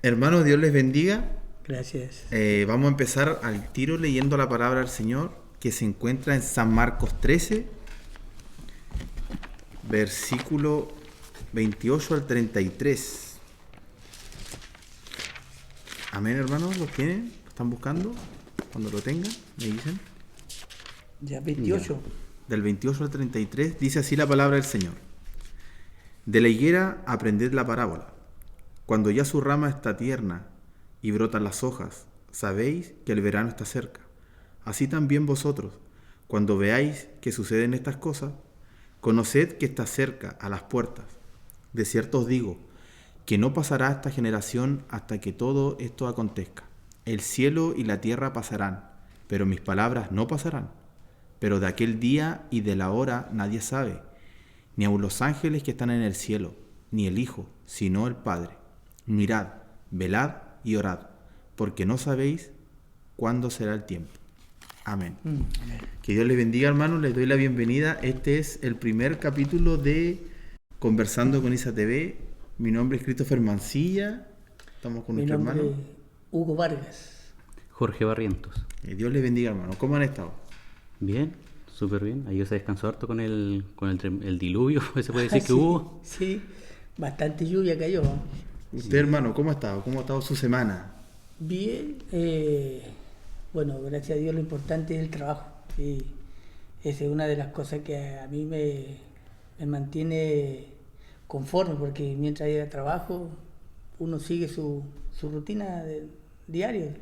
Hermanos, Dios les bendiga. Gracias. Vamos a empezar al tiro leyendo la palabra del Señor que se encuentra en San Marcos 13, versículo 28 al 33. Amén, hermanos, ¿lo tienen? ¿Lo están buscando? Cuando lo tengan, me dicen. Ya 28. Del 28 al 33 dice así la palabra del Señor. De la higuera aprended la parábola. Cuando ya su rama está tierna y brotan las hojas, sabéis que el verano está cerca. Así también vosotros, cuando veáis que suceden estas cosas, conoced que está cerca a las puertas. De cierto os digo, que no pasará esta generación hasta que todo esto acontezca. El cielo y la tierra pasarán, pero mis palabras no pasarán. Pero de aquel día y de la hora nadie sabe, ni aun los ángeles que están en el cielo, ni el Hijo, sino el Padre. Mirad, velad y orad, porque no sabéis cuándo será el tiempo. Amén. Que Dios les bendiga, hermanos. Les doy la bienvenida. Este es el primer capítulo de Conversando con Isa TV. Mi nombre es Christopher Mancilla. Estamos con nuestro hermano Hugo Vargas. Jorge Barrientos. Dios les bendiga, hermano. ¿Cómo han estado? Bien, súper bien. Ayer se descansó harto con el diluvio, se puede decir que hubo. Sí, bastante lluvia cayó. Usted, hermano, ¿cómo ha estado? ¿Cómo ha estado su semana? Bien, bueno, gracias a Dios lo importante es el trabajo. Sí. Esa es una de las cosas que a mí me mantiene conforme, porque mientras haya trabajo, uno sigue su rutina diaria,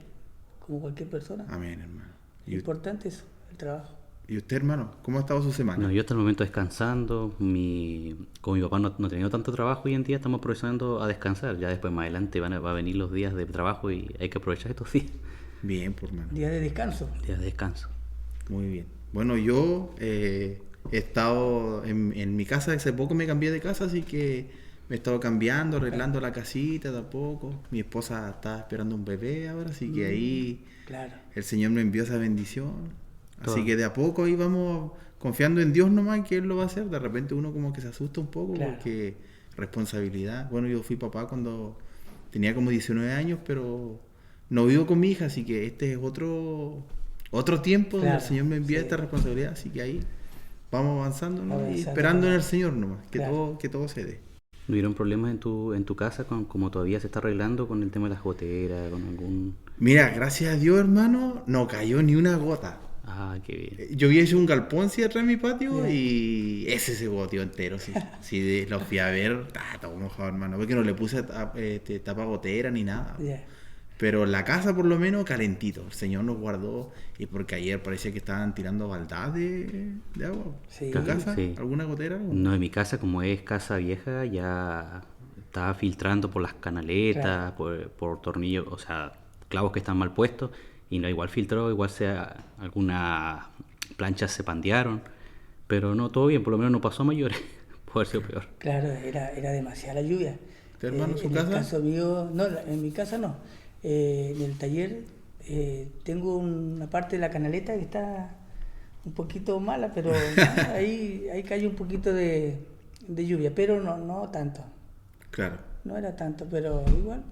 como cualquier persona. Amén, hermano. Lo importante es el trabajo. ¿Y usted, hermano, cómo ha estado su semana? No, yo hasta el momento descansando. Como mi papá no ha tenido tanto trabajo hoy en día, estamos aprovechando a descansar. Ya después más adelante va a venir los días de trabajo y hay que aprovechar estos días. Bien, por hermano. Día de descanso. Días de descanso. Muy bien. Bueno, yo he estado en mi casa, hace poco me cambié de casa, así que me he estado cambiando, arreglando la casita de a poco. Mi esposa está esperando un bebé ahora, así que ahí Claro. el Señor me envió esa bendición. Así Todo. que de a poco ahí vamos confiando en Dios nomás que Él lo va a hacer. De repente uno como que se asusta un poco Claro. porque responsabilidad. Bueno, yo fui papá cuando tenía como 19 años, pero no vivo con mi hija, así que este es otro tiempo donde Claro, el Señor me envía sí. esta responsabilidad. Así que ahí vamos avanzando, ¿no? Avanzando, Y esperando en claro. el Señor nomás, que Claro. todo se dé. ¿No hubieron problemas en tu casa como todavía se está arreglando con el tema de las goteras, con algún... Mira, gracias a Dios, hermano, no cayó ni una gota. Ah, qué bien. Yo había hecho un galpón sí, atrás de mi patio Ya. y ese se goteó entero, sí. Sí, lo fui a ver, todo mojado, hermano. Porque no le puse tapa gotera ni nada. Ya. Pero la casa por lo menos calentito. El Señor nos guardó y porque ayer parecía que estaban tirando baldas de agua. Sí. ¿Tu casa? Sí. ¿Alguna gotera? No, en mi casa, como es casa vieja, ya estaba filtrando por las canaletas, por tornillos, o sea, clavos que están mal puestos, y no, igual filtró, igual algunas planchas se pandearon, pero no, todo bien, por lo menos no pasó a mayores, puede haber sido peor. Claro, era demasiada lluvia. ¿Tu hermano, su en casa? el caso mío, no, en mi casa no. En el taller tengo una parte de la canaleta que está un poquito mala, pero ahí cayó un poquito de lluvia, pero no tanto. Claro. No era tanto, pero igual.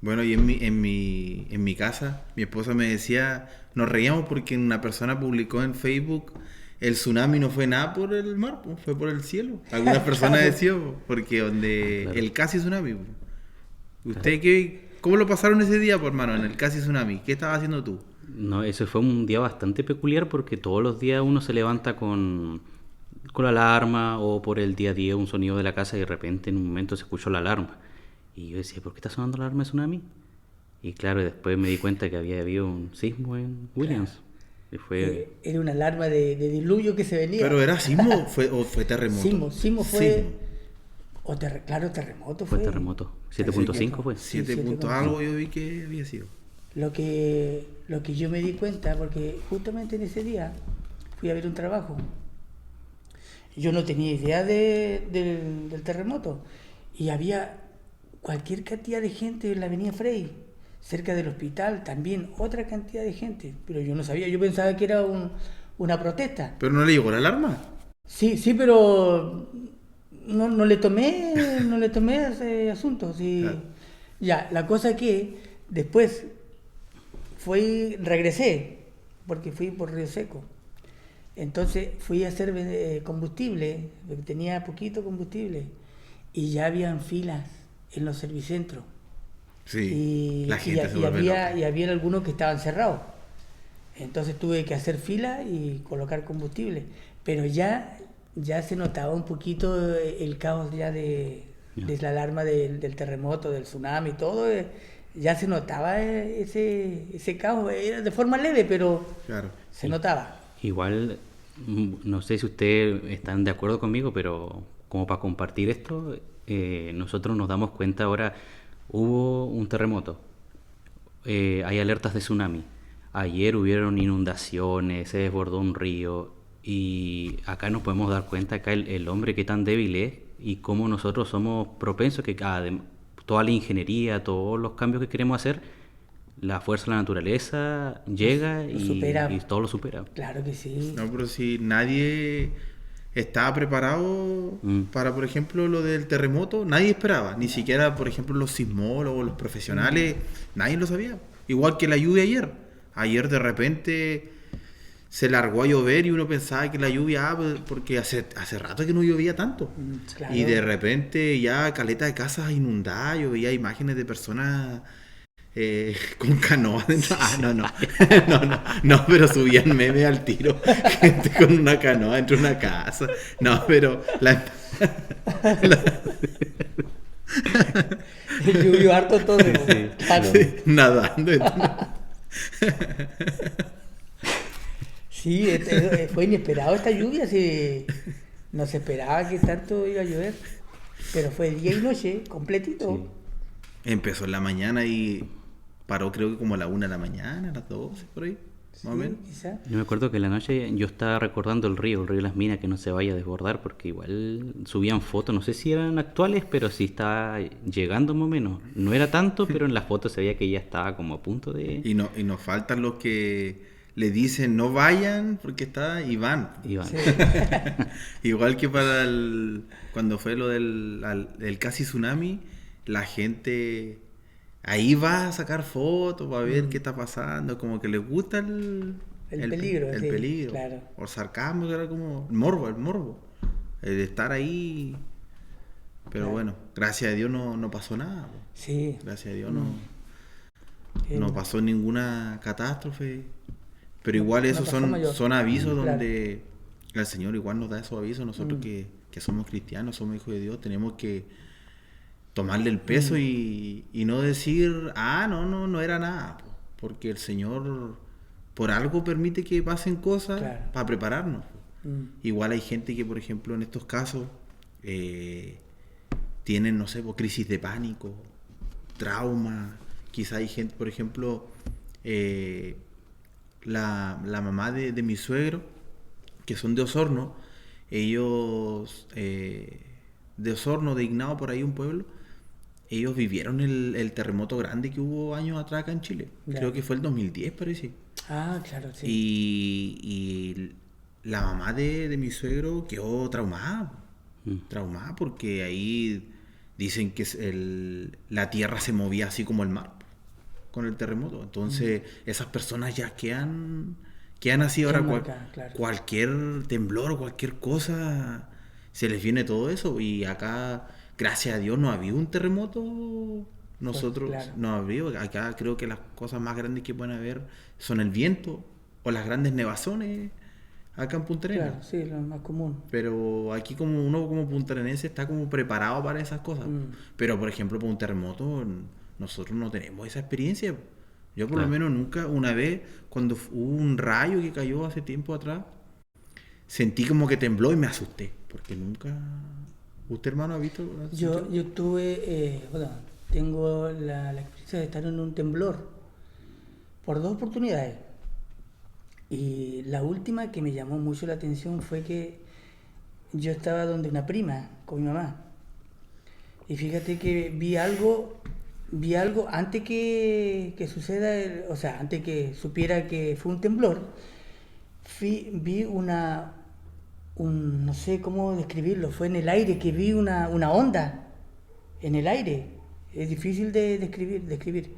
Bueno, y en mi casa, mi esposa me decía, nos reíamos porque una persona publicó en Facebook, el tsunami no fue nada por el mar, pues, fue por el cielo. Algunas personas Claro. decían, pues, porque donde Claro. el casi tsunami. Pues. ¿Cómo lo pasaron ese día, pues, hermano, en el casi tsunami? ¿Qué estabas haciendo tú? No, eso fue un día bastante peculiar porque todos los días uno se levanta con la alarma o por el día a día un sonido de la casa y de repente en un momento se escuchó la alarma. Y yo decía, ¿por qué está sonando la alarma de tsunami? Y claro, después me di cuenta que había habido un sismo en Williams. Y fue... Era una alarma de diluvio que se venía. ¿Pero era sismo o fue terremoto? Sismo fue. Sismo. Claro, terremoto Fue fue. terremoto. 7.5 fue. 7 7 puntos puntos. algo yo vi que había sido. Lo que yo me di cuenta, porque justamente en ese día fui a ver un trabajo. Yo no tenía idea del terremoto. Y había cualquier cantidad de gente en la avenida Frey, cerca del hospital, también otra cantidad de gente. Pero yo no sabía, yo pensaba que era una protesta. ¿Pero no le llegó la alarma? Sí, pero no le tomé ese asunto. Sí. Claro. Ya, la cosa que después regresé, porque fui por Río Seco. Entonces fui a hacer combustible, porque tenía poquito combustible, y ya habían filas en los servicentros. Sí, la gente se vuelve loca. Y había algunos que estaban cerrados. Entonces tuve que hacer fila y colocar combustible. Pero ya se notaba un poquito el caos ya de la alarma del terremoto, del tsunami, todo. Ya se notaba ese caos. Era de forma leve, pero Claro. se notaba. Igual, no sé si ustedes están de acuerdo conmigo, pero como para compartir esto, nosotros nos damos cuenta ahora, hubo un terremoto, hay alertas de tsunami, ayer hubieron inundaciones, se desbordó un río, y acá nos podemos dar cuenta acá el hombre que tan débil es y cómo nosotros somos propensos que toda la ingeniería, todos los cambios que queremos hacer, la fuerza de la naturaleza llega y todo lo supera. Claro que sí. No, pero si nadie estaba preparado para, por ejemplo, lo del terremoto, nadie esperaba. Ni siquiera, por ejemplo, los sismólogos, los profesionales, nadie lo sabía. Igual que la lluvia ayer. Ayer de repente se largó a llover y uno pensaba que la lluvia, porque hace rato que no llovía tanto. Claro. Y de repente ya caleta de casas inundadas, yo veía imágenes de personas con canoas dentro. No, pero subían memes al tiro, gente con una canoa dentro de una casa. No, pero Llovió harto todo. Claro. sí, nadando. Sí, fue inesperado esta lluvia, sí. No se esperaba que tanto iba a llover, pero fue día y noche, completito. Sí. Empezó en la mañana y paró creo que como a la 1 de la mañana, a las 12, por ahí, más o menos. Quizá. Yo me acuerdo que en la noche yo estaba recordando el río de las Minas, que no se vaya a desbordar, porque igual subían fotos, no sé si eran actuales, pero sí estaba llegando más o menos. No era tanto, pero en las fotos se veía que ya estaba como a punto de... Y nos faltan los que le dicen no vayan porque está y van. Iván. Sí. Igual que para cuando fue lo del casi tsunami, la gente ahí va a sacar fotos para ver qué está pasando, como que les gusta el peligro. el Sí, peligro. claro. O el sarcasmo, era como el morbo, el de estar ahí. Pero Claro. bueno, gracias a Dios no pasó nada. Sí. Gracias a Dios Eh, no pasó ninguna catástrofe. Pero No- igual no esos pasó mayor. son avisos Claro. donde el Señor igual nos da esos avisos. Nosotros que somos cristianos, somos hijos de Dios, tenemos que tomarle el peso y no decir, no era nada. Porque el Señor por algo permite que pasen cosas Claro. para prepararnos. mm, Igual hay gente que, por ejemplo, en estos casos tienen, no sé, crisis de pánico, trauma. Quizá hay gente, por ejemplo, la mamá de mi suegro, que son de Osorno, ellos, de Osorno, de Ignao, por ahí un pueblo, ellos vivieron el terremoto grande que hubo años atrás acá en Chile. Ya. Creo que fue el 2010, parece. claro, sí. Y la mamá de mi suegro quedó traumada. Traumada porque ahí dicen que la tierra se movía así como el mar con el terremoto. Entonces esas personas ya quedan así ahora. Claro. Cualquier temblor o cualquier cosa se les viene todo eso. Y acá, gracias a Dios, no ha habido un terremoto. Nosotros claro. no ha habido. Acá creo que las cosas más grandes que pueden haber son el viento o las grandes nevazones acá en Punta Arenas. Claro, sí, lo más común. Pero aquí como uno como puntarenense está como preparado para esas cosas. Pero por ejemplo para un terremoto nosotros no tenemos esa experiencia. Yo por lo menos nunca, una vez cuando hubo un rayo que cayó hace tiempo atrás, sentí como que tembló y me asusté. Porque nunca... ¿Usted, hermano, ha visto? Yo tuve, tengo la experiencia de estar en un temblor por 2 oportunidades. Y la última que me llamó mucho la atención fue que yo estaba donde una prima con mi mamá. Y fíjate que vi algo antes que suceda, antes que supiera que fue un temblor, vi no sé cómo describirlo, fue en el aire que vi una onda en el aire, Es difícil de describir.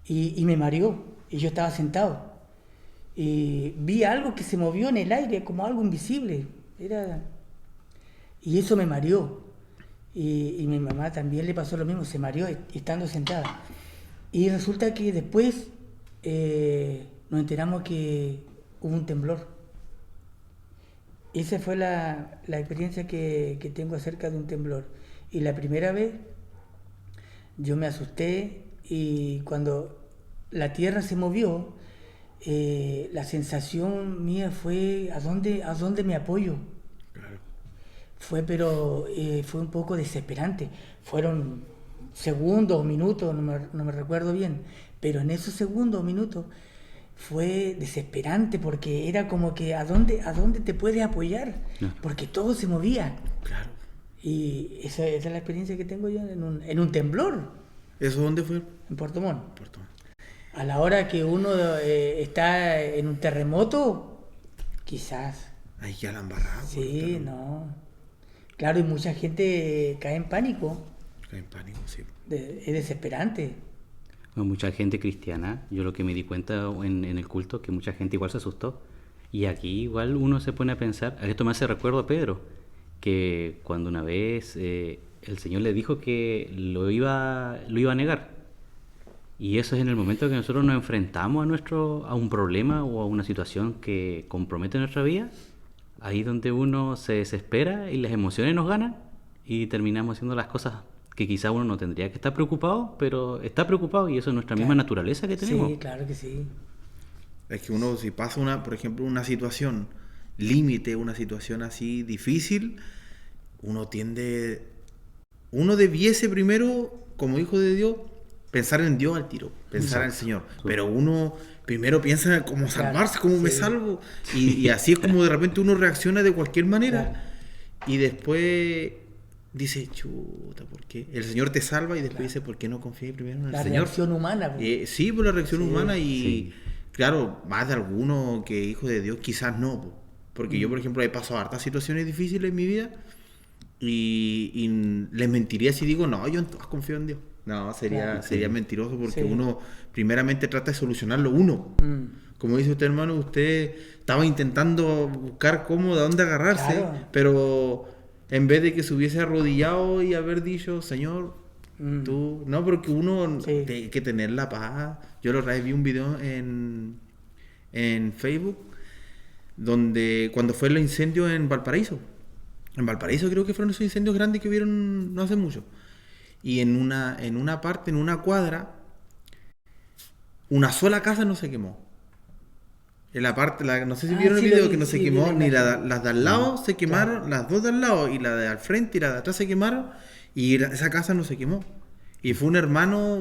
Y me mareó, y yo estaba sentado. Y vi algo que se movió en el aire, como algo invisible. Y eso me mareó. Y mi mamá también le pasó lo mismo, se mareó estando sentada. Y resulta que después nos enteramos que hubo un temblor. Esa fue la experiencia que tengo acerca de un temblor. Y la primera vez yo me asusté, y cuando la tierra se movió, la sensación mía fue ¿a dónde me apoyo? Claro. Fue un poco desesperante. Fueron segundos o minutos, no me recuerdo bien, pero en esos segundos o minutos fue desesperante, porque era como que ¿a dónde te puedes apoyar? No. Porque todo se movía. Claro. Y esa es la experiencia que tengo yo en un temblor ¿Eso dónde fue? en Puerto Montt. Puerto Montt. A la hora que uno está en un terremoto, quizás. Ahí ya la embarrada. Sí, no. Claro, y mucha gente cae en pánico. Cae en pánico, sí. Es desesperante. Bueno, mucha gente cristiana, yo lo que me di cuenta en el culto, que mucha gente igual se asustó. Y aquí igual uno se pone a pensar, esto me hace recuerdo a Pedro, que cuando una vez el Señor le dijo que lo iba a negar. Y eso es en el momento que nosotros nos enfrentamos a un problema o a una situación que compromete nuestra vida, ahí donde uno se desespera y las emociones nos ganan y terminamos haciendo las cosas que quizá uno no tendría que estar preocupado, pero está preocupado, y eso es nuestra misma naturaleza que tenemos. Sí, claro que sí. Es que uno, si pasa por ejemplo, una situación límite, una situación así difícil, uno debiese primero, como hijo de Dios, pensar en Dios al tiro, pensar en el Señor. Pero uno primero piensa en cómo salvarse, cómo me salvo. Y así es como de repente uno reacciona de cualquier manera. Claro. Y después dice, chuta, ¿por qué? El Señor te salva, y después dice, ¿por qué no confías primero en el La Señor? reacción humana. Sí, por la reacción humana. Y Sí. claro, más de alguno que hijo de Dios quizás no, po. Porque yo, por ejemplo, he pasado hartas situaciones difíciles en mi vida, y les mentiría si digo, no, yo en todas confío en Dios. No, sería mentiroso, porque uno primeramente trata de solucionarlo uno. Como dice usted, hermano, usted estaba intentando buscar de dónde agarrarse, Claro. pero en vez de que se hubiese arrodillado y haber dicho, Señor, tú... No, porque uno tiene que tener la paz. Yo la otra vez vi un video en Facebook, donde cuando fue el incendio en Valparaíso. En Valparaíso creo que fueron esos incendios grandes que hubieron no hace mucho. Y en una parte, en una cuadra, una sola casa no se quemó. En la parte, no sé si vieron el video, que no se quemó, ni las de al lado se quemaron, las dos de al lado, y la de al frente y la de atrás se quemaron, y esa casa no se quemó. Y fue un hermano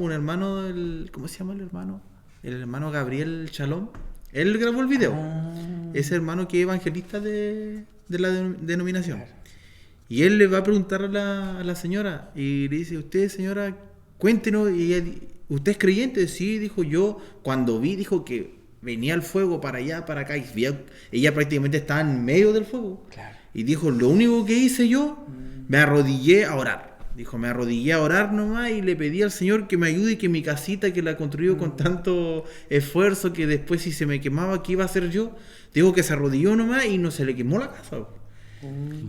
¿cómo se llama el hermano? El hermano Gabriel Chalón. Él grabó el video. Ese hermano que es evangelista de la denominación. Claro. Y él le va a preguntar a la señora, y le dice, usted, señora, cuéntenos, y ¿usted es creyente? Sí, dijo, yo cuando dijo que venía el fuego para allá, para acá, y ella prácticamente estaba en medio del fuego. Claro. Y dijo, lo único que hice yo, me arrodillé a orar. Dijo, me arrodillé a orar nomás, y le pedí al Señor que me ayude, y que mi casita, que la construyó con tanto esfuerzo, que después si se me quemaba, ¿qué iba a hacer yo? Dijo que se arrodilló nomás y no se le quemó la casa.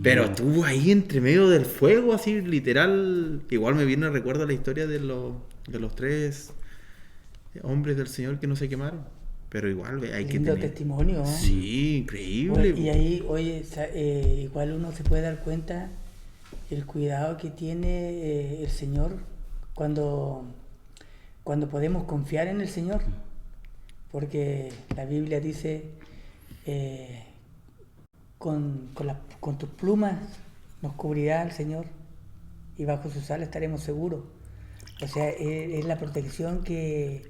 Pero estuvo ahí entre medio del fuego, así literal. Igual me viene recuerdo la historia de los 3 hombres del Señor que no se quemaron. Pero igual hay que tener testimonio, ¿no? Sí, increíble. Y ahí, oye, igual uno se puede dar cuenta el cuidado que tiene el Señor cuando podemos confiar en el Señor. Porque la Biblia dice, con tus plumas nos cubrirá el Señor, y bajo sus alas estaremos seguros. O sea, es la protección que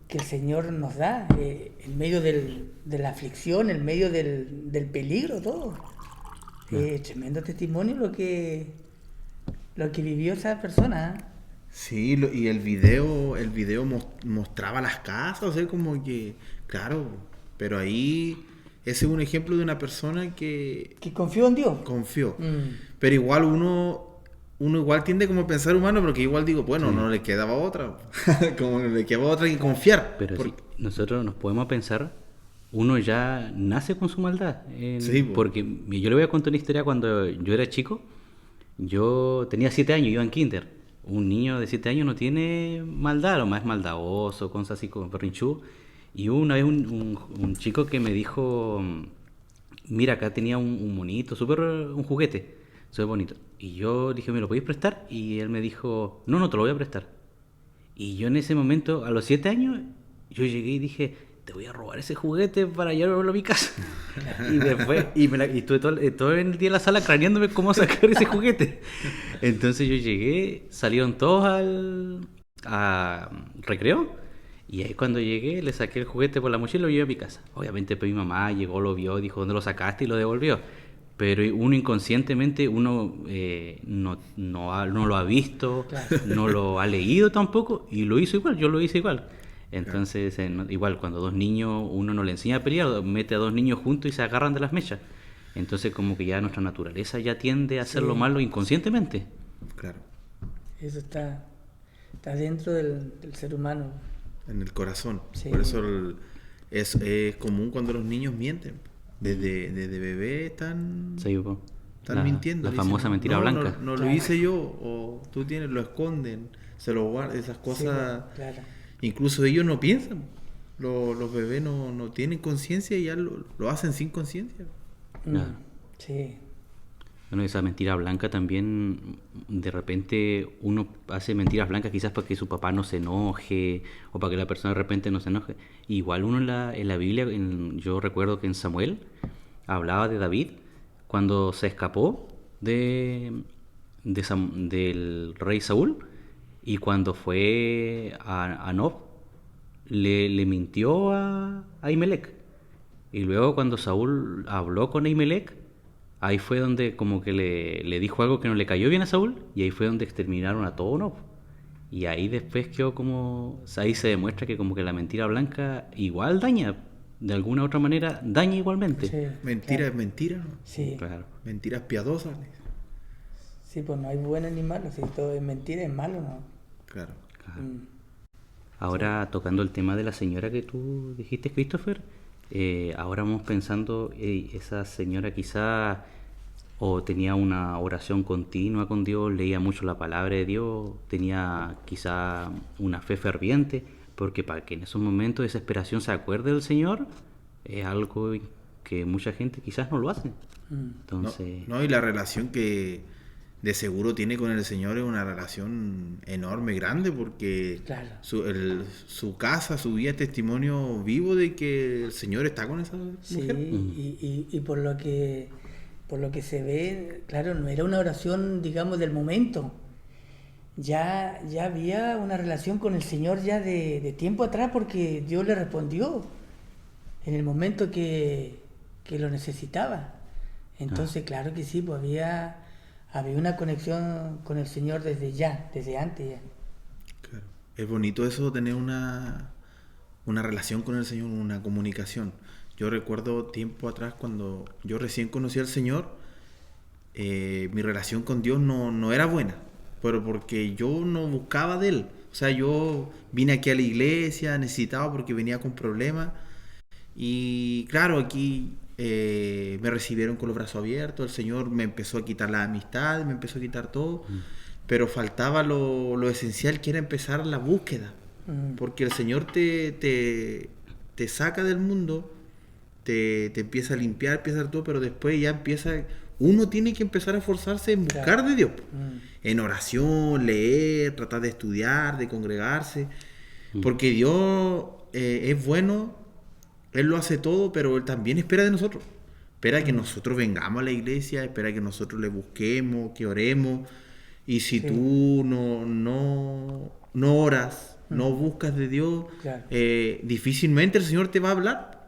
el Señor nos da en medio de la aflicción, en medio del peligro, todo. Tremendo testimonio lo que vivió esa persona. Sí, y el video mostraba las casas, o sea, como que, claro, pero ahí ese es un ejemplo de una persona que confió en Dios. Confió. Pero igual uno uno igual tiende como a pensar humano, porque igual digo, bueno, Sí. no le quedaba otra. Como no le quedaba otra que confiar. Pero Porque- si nosotros nos podemos pensar, uno ya nace con su maldad. Sí, po. Porque yo le voy a contar una historia cuando yo era chico. Yo tenía 7 años, iba en kinder. Un niño de 7 años no tiene maldad, lo más es maldadoso, cosas así como berrinchudo. Y hubo una vez un chico que me dijo, mira, acá tenía un monito, un juguete, súper bonito. Y yo dije, ¿me lo podéis prestar? Y él me dijo, no, no te lo voy a prestar. Y yo en ese momento, a los 7 años, yo llegué y dije, te voy a robar ese juguete para llevarlo a mi casa. Y después, y estuve todo el día en la sala craneándome cómo sacar ese juguete. Entonces yo llegué, salieron todos a recreo. Y ahí cuando llegué, le saqué el juguete por la mochila y lo llevé a mi casa. Obviamente pues mi mamá llegó, lo vio, dijo, ¿dónde lo sacaste? Y lo devolvió. Pero uno inconscientemente, uno no lo ha visto, Claro. no lo ha leído tampoco, y lo hizo igual, yo lo hice igual. Entonces, igual, cuando dos niños, uno no le enseña a pelear, mete a dos niños juntos y se agarran de las mechas. Entonces, como que ya nuestra naturaleza ya tiende a hacer lo Sí. malo inconscientemente. Claro, Eso está dentro del ser humano. en el corazón. Sí. Por eso es común cuando los niños mienten. Desde bebé están Sí, po. Están mintiendo. La dicen, famosa mentira no, blanca. No, Claro. lo hice yo, o tú tienes, lo esconden, se lo guardan, esas cosas. Sí, claro. Incluso ellos no piensan. Los bebés no tienen conciencia y ya lo hacen sin conciencia. Claro. Sí. Bueno, esa mentira blanca también, de repente uno hace mentiras blancas quizás para que su papá no se enoje o para que la persona de repente no se enoje. Igual uno en la Biblia, yo recuerdo que en Samuel hablaba de David cuando se escapó del rey Saúl y cuando fue a Nob le mintió a Ahimelech. Y luego cuando Saúl habló con Ahimelech, ahí fue donde como que le dijo algo que no le cayó bien a Saúl y ahí fue donde exterminaron a todo Nob. Y ahí después quedó como... Ahí se demuestra que como que la mentira blanca igual daña, de alguna u otra manera daña igualmente. Sí, Mentira claro. es mentira, ¿no? Sí. Claro. Mentiras piadosas. Sí, pues no hay bueno ni malo. Si todo es mentira, es malo, ¿no? Claro. Claro. Mm. Ahora tocando el tema de la señora que tú dijiste, Christopher, ahora vamos pensando, esa señora quizá o tenía una oración continua con Dios, leía mucho la palabra de Dios, tenía quizá una fe ferviente, porque para que en esos momentos de desesperación se acuerde del Señor, es algo que mucha gente quizás no lo hace. Mm. Entonces, No, y la relación que de seguro tiene con el Señor es una relación enorme, grande, porque Claro. su casa, su vida es testimonio vivo de que el Señor está con esa Sí, mujer. y por lo que se ve, claro, no era una oración, digamos, del momento. Ya había una relación con el Señor ya de tiempo atrás porque Dios le respondió en el momento que lo necesitaba. Entonces, claro que sí, pues había una conexión con el Señor desde antes ya. Claro. Es bonito eso, tener una relación con el Señor, una comunicación. Yo recuerdo tiempo atrás cuando yo recién conocí al Señor, mi relación con Dios no era buena, pero porque yo no buscaba de Él. O sea, yo vine aquí a la iglesia, necesitaba porque venía con problemas. Y claro, aquí me recibieron con los brazos abiertos, el Señor me empezó a quitar la amistad, me empezó a quitar todo, pero faltaba lo esencial, que era empezar la búsqueda. Porque el Señor te saca del mundo, te empieza a limpiar, empieza a hacer todo, pero después ya uno tiene que empezar a esforzarse en buscar Claro. de Dios, en oración, leer, tratar de estudiar, de congregarse, porque Dios es bueno, Él lo hace todo, pero Él también espera de nosotros, espera que nosotros vengamos a la iglesia, espera que nosotros le busquemos, que oremos, y si Sí. tú no oras, no buscas de Dios, Claro. difícilmente el Señor te va a hablar.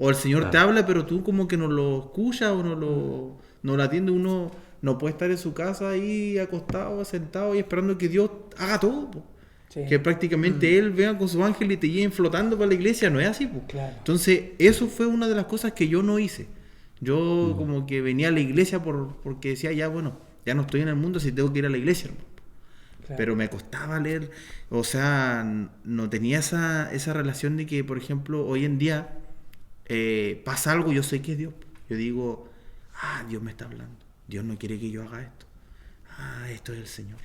O el Señor te Claro. habla, pero tú como que no lo escuchas o no lo atiende. Uno no puede estar en su casa ahí acostado, sentado y esperando que Dios haga todo, po. Sí. Que prácticamente Él venga con su ángel y te lleven flotando para la iglesia. No es así, po. Claro. Entonces eso fue una de las cosas que yo no hice. Yo como que venía a la iglesia porque decía, ya bueno, Ya no estoy en el mundo si tengo que ir a la iglesia, hermano. Claro. Pero me costaba leer, o sea, no tenía esa relación de que, por ejemplo, hoy en día pasa algo, yo sé que es Dios. Yo digo, Dios me está hablando, Dios no quiere que yo haga esto. Esto es el Señor.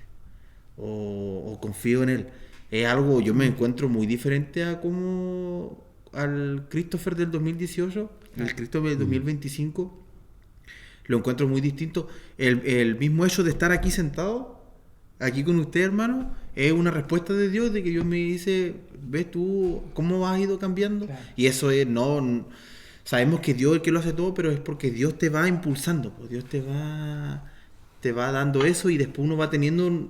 O confío en Él. Es algo, yo me encuentro muy diferente a como al Christopher del 2018, el Christopher del 2025. Lo encuentro muy distinto. El mismo hecho de estar aquí sentado, aquí con usted, hermano, es una respuesta de Dios, de que Dios me dice, ves tú cómo has ido cambiando. Claro. Y eso es, sabemos que Dios es el que lo hace todo, pero es porque Dios te va impulsando, pues Dios te va dando eso, y después uno va teniendo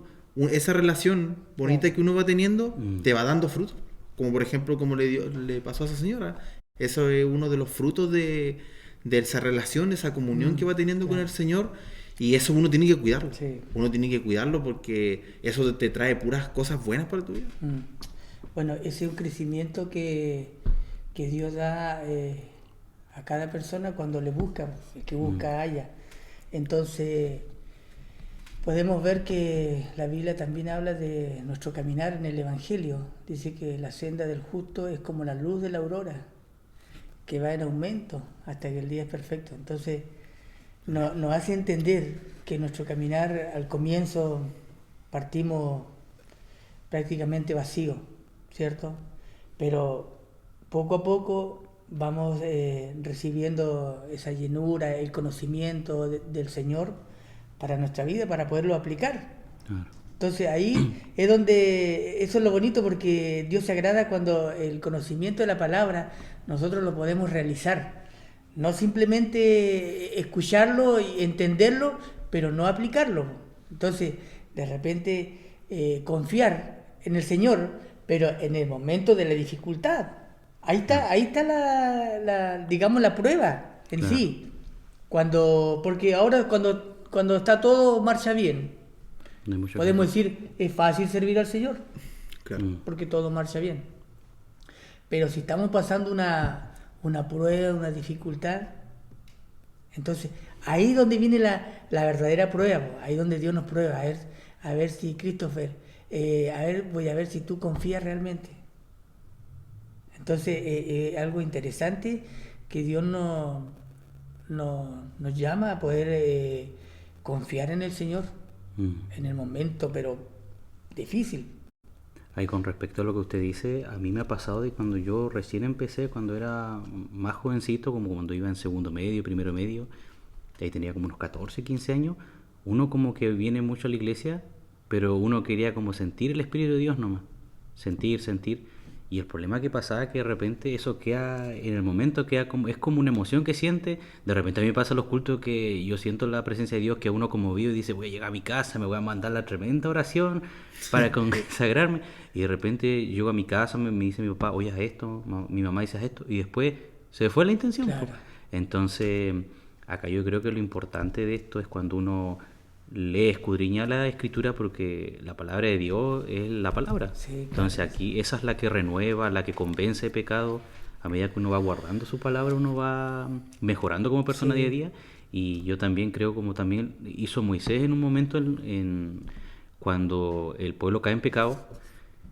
esa relación bonita Claro. que uno va teniendo, te va dando frutos. Como por ejemplo, como le pasó a esa señora. Eso es uno de los frutos de esa relación, de esa comunión que va teniendo con el Señor. Y eso uno tiene que cuidarlo. Sí. Uno tiene que cuidarlo porque eso te trae puras cosas buenas para tu vida. Bueno, ese es un crecimiento que Dios da a cada persona cuando le busca, el que busca halla. Entonces, podemos ver que la Biblia también habla de nuestro caminar en el Evangelio. Dice que la senda del justo es como la luz de la aurora, que va en aumento hasta que el día es perfecto. Entonces, nos hace entender que nuestro caminar al comienzo partimos prácticamente vacío, ¿cierto? Pero poco a poco vamos recibiendo esa llenura, el conocimiento del Señor para nuestra vida, para poderlo aplicar. Claro. Entonces ahí es donde, eso es lo bonito, porque Dios se agrada cuando el conocimiento de la palabra nosotros lo podemos realizar. No simplemente escucharlo y entenderlo, pero no aplicarlo. Entonces, de repente, confiar en el Señor, pero en el momento de la dificultad. Ahí está digamos, la prueba en Claro. sí. Porque ahora cuando está todo marcha bien, No hay mucho podemos que- decir, es fácil servir al Señor, Claro. porque todo marcha bien. Pero si estamos pasando una prueba, una dificultad, entonces ahí es donde viene la verdadera prueba, ahí es donde Dios nos prueba, a ver si Christopher, voy a ver si tú confías realmente. Entonces algo interesante que Dios nos llama a poder confiar en el Señor en el momento, pero difícil. Ahí con respecto a lo que usted dice, a mí me ha pasado de cuando yo recién empecé, cuando era más jovencito, como cuando iba en segundo medio, primero medio, ahí tenía como unos 14, 15 años, uno como que viene mucho a la iglesia, pero uno quería como sentir el Espíritu de Dios nomás, sentir. Y el problema que pasaba es que de repente eso queda, en el momento queda como, es como una emoción que siente. De repente a mí me pasa en los cultos que yo siento la presencia de Dios, que uno como vivo y dice, voy a llegar a mi casa, me voy a mandar la tremenda oración para consagrarme. Y de repente llego a mi casa, me dice mi papá, oye, haz esto, mi mamá dice, haz esto, y después se fue la intención. Claro. Entonces, acá yo creo que lo importante de esto es cuando uno lee, escudriña la escritura, porque la palabra de Dios es la palabra. Sí, claro. Entonces aquí esa es la que renueva, la que convence de pecado. A medida que uno va guardando su palabra, uno va mejorando como persona Sí. día a día. Y yo también creo, como también hizo Moisés en un momento cuando el pueblo cae en pecado,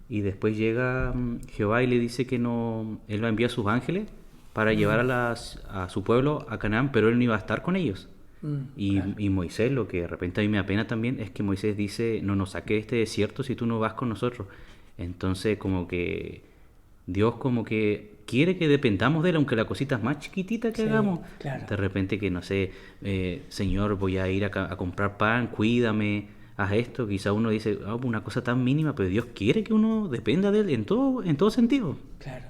y después llega Jehová y le dice que no, él va a enviar sus ángeles para llevar a su pueblo a Canaán, pero él no iba a estar con ellos. Claro. Y Moisés, lo que de repente a mí me apena también, es que Moisés dice, no nos saques de este desierto si tú no vas con nosotros. Entonces como que Dios como que quiere que dependamos de él, aunque la cosita es más chiquitita que Sí, hagamos. claro. De repente que, no sé, Señor, voy a ir a comprar pan, cuídame, haz esto. Quizá uno dice, una cosa tan mínima, pero Dios quiere que uno dependa de él en todo sentido. Claro.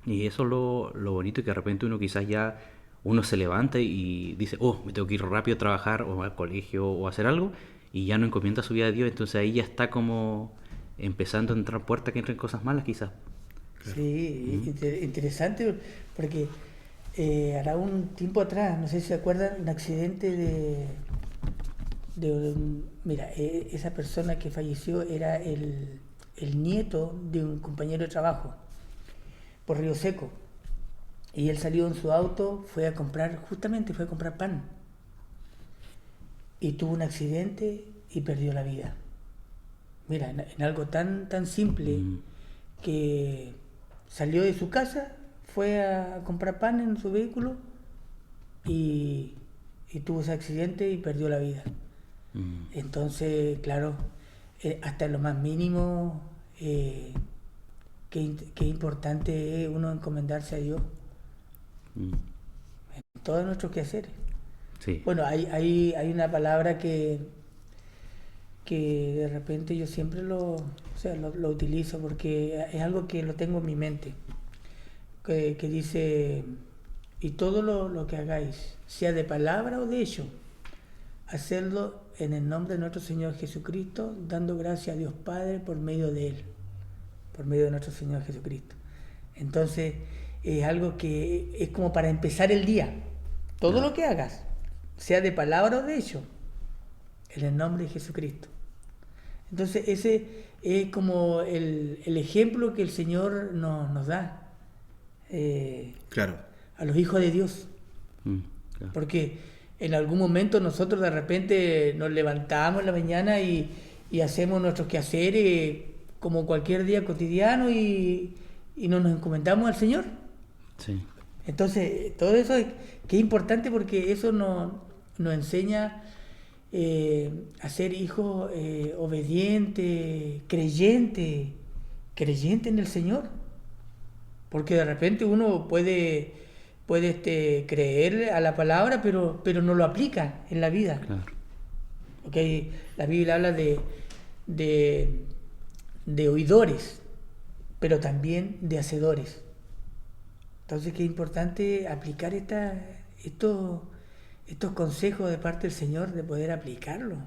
Y eso es lo bonito, que de repente uno quizás ya uno se levanta y dice, me tengo que ir rápido a trabajar o al colegio o a hacer algo, y ya no encomienda su vida a Dios. Entonces ahí ya está como empezando a entrar puertas que entren cosas malas quizás. Sí, interesante, porque hará un tiempo atrás, no sé si se acuerdan, un accidente mira, esa persona que falleció era el nieto de un compañero de trabajo por Río Seco, y él salió en su auto, justamente fue a comprar pan, y tuvo un accidente y perdió la vida. Mira, en algo tan simple que salió de su casa, fue a comprar pan en su vehículo y tuvo ese accidente y perdió la vida. Entonces, claro, hasta lo más mínimo, qué importante es uno encomendarse a Dios en todos nuestros quehaceres. Sí. Bueno, hay una palabra que de repente yo siempre lo utilizo porque es algo que lo tengo en mi mente, que dice, y todo lo que hagáis, sea de palabra o de hecho, hacedlo en el nombre de nuestro Señor Jesucristo, dando gracias a Dios Padre por medio de Él, por medio de nuestro Señor Jesucristo. Entonces, es algo que es como para empezar el día. Todo lo que hagas, sea de palabra o de hecho, en el nombre de Jesucristo. Entonces, ese es como el ejemplo que el Señor nos da Claro. a los hijos de Dios. Claro. Porque en algún momento nosotros de repente nos levantamos en la mañana y hacemos nuestros quehaceres como cualquier día cotidiano y no nos encomendamos al Señor. Sí. Entonces, todo eso es importante porque eso nos enseña a ser hijos obedientes, creyentes en el Señor. Porque de repente uno puede creer a la palabra, pero no lo aplica en la vida. Claro. Porque la Biblia habla de oidores, pero también de hacedores. Entonces, qué importante aplicar estos consejos de parte del Señor, de poder aplicarlo.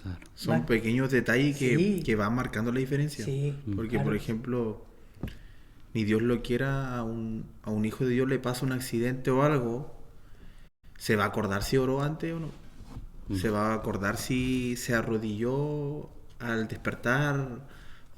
Claro. Son pequeños detalles Sí. que van marcando la diferencia. Sí, Porque, claro. por ejemplo, ni Dios lo quiera, a un hijo de Dios le pasa un accidente o algo, ¿se va a acordar si oró antes o no? ¿Se va a acordar si se arrodilló al despertar?